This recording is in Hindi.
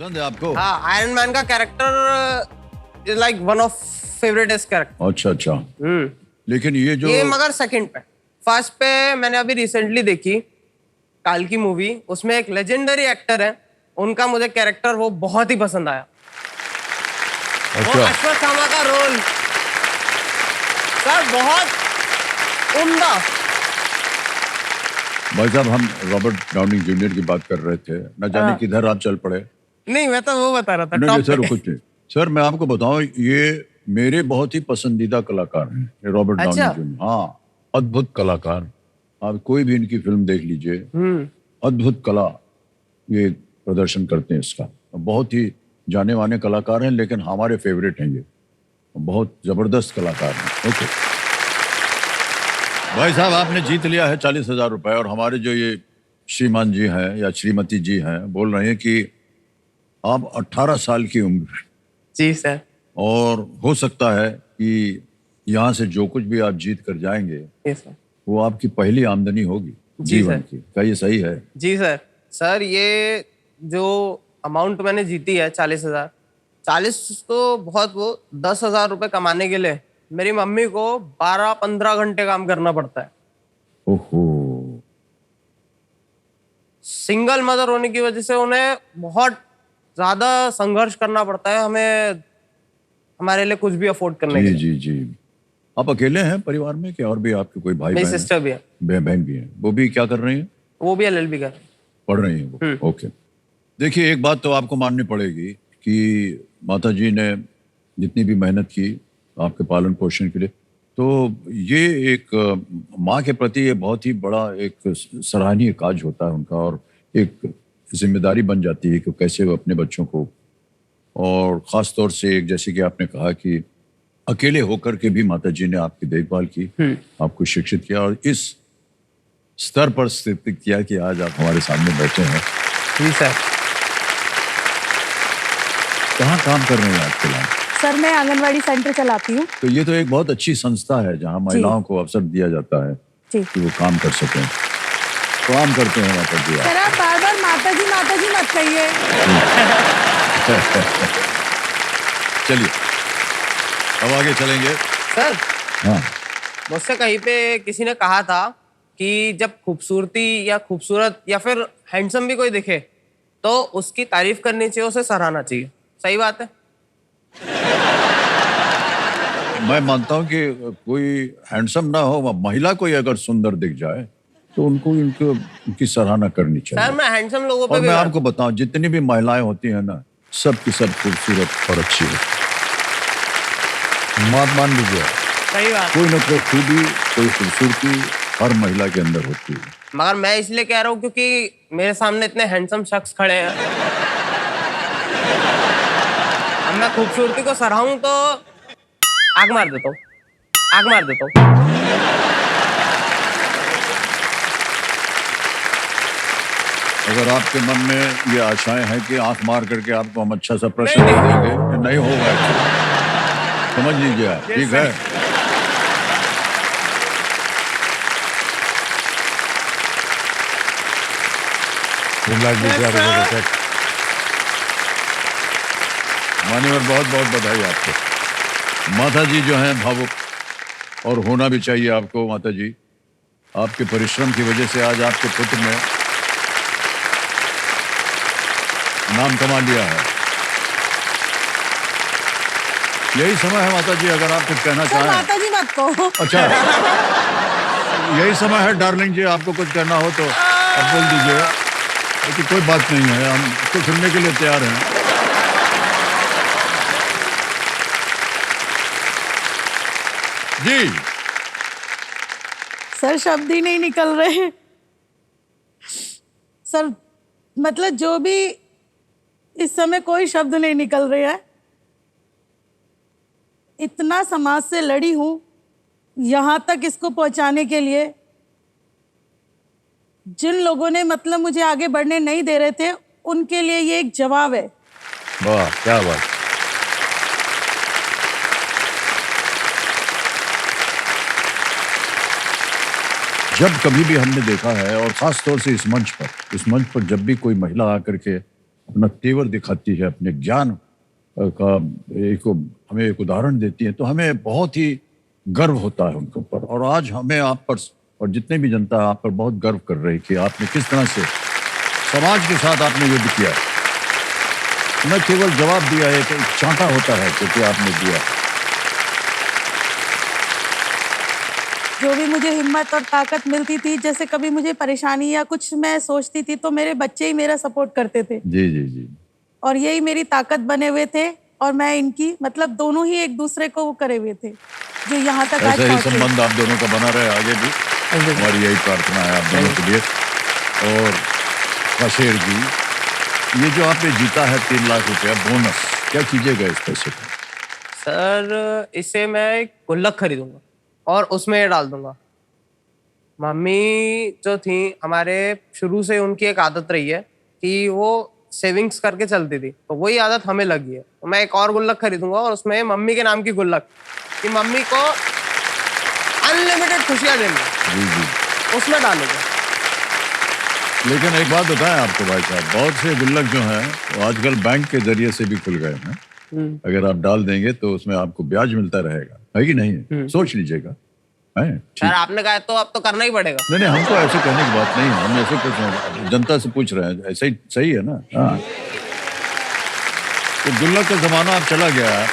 पसंद है आपको? हाँ, आयरन मैन का character is like one of favouritest character. अच्छा अच्छा। लेकिन ये जो ये मगर सेकंड पे, फर्स्ट पे मैंने अभी रिसेंटली देखी काल की मूवी, उसमें एक लेजेंडरी एक्टर है, उनका मुझे कैरेक्टर वो बहुत ही पसंद आया। वो अच्छा अश्वत्थामा का रोल सर बहुत उम्दा। भाई साहब, हम रॉबर्ट डाउनी जूनियर की बात कर रहे थे, न जाने किधर आप चल पड़े। नहीं, मैं तो वो बता रहा था नहीं टॉप सर, पे। कुछ नहीं सर, मैं आपको बताऊं, ये मेरे बहुत ही पसंदीदा कलाकार हैं, ये रॉबर्ट डाउनी अच्छा। जूनियर। हाँ, अद्भुत कलाकार। आप कोई भी इनकी फिल्म देख लीजिए, अद्भुत कला ये प्रदर्शन करते हैं इसका। बहुत ही जाने माने कलाकार हैं, लेकिन हमारे फेवरेट हैं ये, बहुत जबरदस्त कलाकार हैं। ओके भाई साहब, आपने जीत लिया है 40,000 रुपए, और हमारे जो ये श्रीमान जी हैं या श्रीमती जी हैं, बोल रहे हैं कि आप 18 साल की उम्र, जी सर। और हो सकता है कि यहाँ से जो कुछ भी आप जीत कर जाएंगे जी सर। वो आपकी पहली आमदनी होगी जी जीवन सर। की। क्या ये सही है? जी सर। सर ये जो अमाउंट मैंने जीती है 40,000, 40 तो बहुत, वो 10,000 रुपए कमाने के लिए मेरी मम्मी को 12-15 घंटे काम करना पड़ता है। ओहो। सिंगल मदर होने की वजह से उन्हें बहुत ज्यादा संघर्ष करना पड़ता है, हमें हमारे लिए कुछ भी अफोर्ड करने के जी लिए। जी जी। आप अकेले हैं परिवार में, कि और भी आपके कोई भाई मेरी बहन सिस्टर भी है, बहन भी है? वो भी क्या कर रही हैं? वो भी LLB कर रही है। पढ़ रही हैं वो? ओके। देखिए, एक बात तो आपको माननी पड़ेगी कि माता जी ने जितनी भी मेहनत की आपके पालन पोषण के लिए, तो ये एक माँ के प्रति ये बहुत ही बड़ा एक सराहनीय कार्य होता है उनका, और एक जिम्मेदारी बन जाती है कि कैसे वो अपने बच्चों को, और ख़ास तौर से एक, जैसे कि आपने कहा कि अकेले होकर के भी माता जी ने आपकी देखभाल की, आपको शिक्षित किया, और इस स्तर पर स्थित किया कि आज आप हमारे सामने बैठे हैं। जी सर। कहाँ काम कर रहे हैं आप फिलहाल? सर मैं आंगनवाड़ी सेंटर चलाती हूँ। तो ये तो एक बहुत अच्छी संस्था है जहाँ महिलाओं को अवसर दिया जाता है जी। कि वो काम कर सकें। काम करते हैं माता जी सर आप बार बार माता जी मत कहिए। चलिए अब आगे चलेंगे। सर, हाँ, मुझसे कहीं पे किसी ने कहा था कि जब खूबसूरती या खूबसूरत या फिर हैंडसम भी कोई दिखे तो उसकी तारीफ करनी चाहिए, उसे सराहना चाहिए। सही बात है? मैं मानता हूँ कि कोई हैंडसम ना हो, महिला कोई अगर सुंदर दिख जाए तो उनकी सराहना करनी सर चाहिए। मैं हैंडसम लोगों पे और भी मैं आपको बताऊं, जितनी भी महिलाएं होती हैं ना, सब की सब खूबसूरत और अच्छी होती है। मान लीजिए, सही बात। कोई न कोई खूबी, कोई खूबसूरती हर महिला के अंदर होती है। मगर मैं इसलिए कह रहा हूँ क्योंकि मेरे सामने इतने हैंडसम शख्स खड़े हैं, अब मैं खूबसूरती को सराहूं तो आग मार देता हूँ, आग मार देता हूँ। अगर आपके मन में ये आशाएं हैं कि आंख मार करके आपको हम अच्छा सा प्रश्न दे देंगे, ये नहीं होगा, समझ लीजिए आप। ठीक है, मान्यवर, बहुत बहुत बधाई आपको। माता जी जो हैं भावुक, और होना भी चाहिए आपको। माता जी, आपके परिश्रम की वजह से आज आपके पुत्र ने नाम कमा लिया है। यही समय है माता जी, अगर आप कुछ कहना सर चाहें। माता जी मत कहो। अच्छा, यही समय है डार्लिंग जी, आपको कुछ कहना हो तो आप बोल दीजिए। तो कोई बात नहीं है, हम इसको सुनने के लिए तैयार हैं। जी सर शब्द ही नहीं निकल रहे सर, मतलब जो भी इस समय कोई शब्द नहीं निकल रहे हैं। इतना समाज से लड़ी हूं यहाँ तक इसको पहुंचाने के लिए। जिन लोगों ने मतलब मुझे आगे बढ़ने नहीं दे रहे थे, उनके लिए ये एक जवाब है। वाह, क्या बात। जब कभी भी हमने देखा है, और खास तौर से इस मंच पर जब भी कोई महिला आकर के अपना तेवर दिखाती है, अपने ज्ञान का एक हमें एक उदाहरण देती है, तो हमें बहुत ही गर्व होता है उनके ऊपर। और आज हमें आप पर और जितने भी जनता आप पर बहुत गर्व कर रही कि आपने किस तरह से समाज के साथ आपने युद्ध किया, न केवल जवाब दिया है, तो एक चांटा होता है क्योंकि आपने दिया। जो भी मुझे हिम्मत और ताकत मिलती थी, जैसे कभी मुझे परेशानी या कुछ मैं सोचती थी, तो मेरे बच्चे ही मेरा सपोर्ट करते थे जी जी जी। और यही मेरी ताकत बने हुए थे। और मैं इनकी मतलब दोनों ही एक दूसरे को वो करे हुए थे जो यहाँ तक आज ऐसा ही पहुंचे। संबंध आप दोनों का बना रहे आगे भी, हमारी यही प्रार्थना है आप दोनों के लिए। और काशेर जी, ये जो आपने जीता है 3 लाख रुपया बोनस, क्या कीजिएगा इस पैसे को? सर इसे मैं गुल्लक खरीदूंगा और उसमें ये डाल दूंगा। मम्मी जो थी हमारे, शुरू से उनकी एक आदत रही है कि वो सेविंग्स करके चलती थी, तो वही आदत हमें लगी है। तो मैं एक और गुल्लक खरीदूंगा और उसमें मम्मी के नाम की गुल्लक, कि मम्मी को अनलिमिटेड खुशियां देंगे, जी जी। उसमें डालूंगा। लेकिन एक बात बताएं आपको भाई साहब, बहुत से गुल्लक जो हैं वो आजकल बैंक के जरिए से भी खुल गए हैं। अगर आप डाल देंगे तो उसमें आपको ब्याज मिलता रहेगा, है कि नहीं? सोच लीजिएगा। है ठीक। सर आपने कहा तो अब तो करना ही पड़ेगा। नहीं नहीं, हमको ऐसे कहने की बात नहीं है, हम ऐसे पूछ रहे हैं, जनता से पूछ रहे हैं, ऐसा ही सही है ना। हाँ, तो गुल्लक का जमाना अब चला गया है।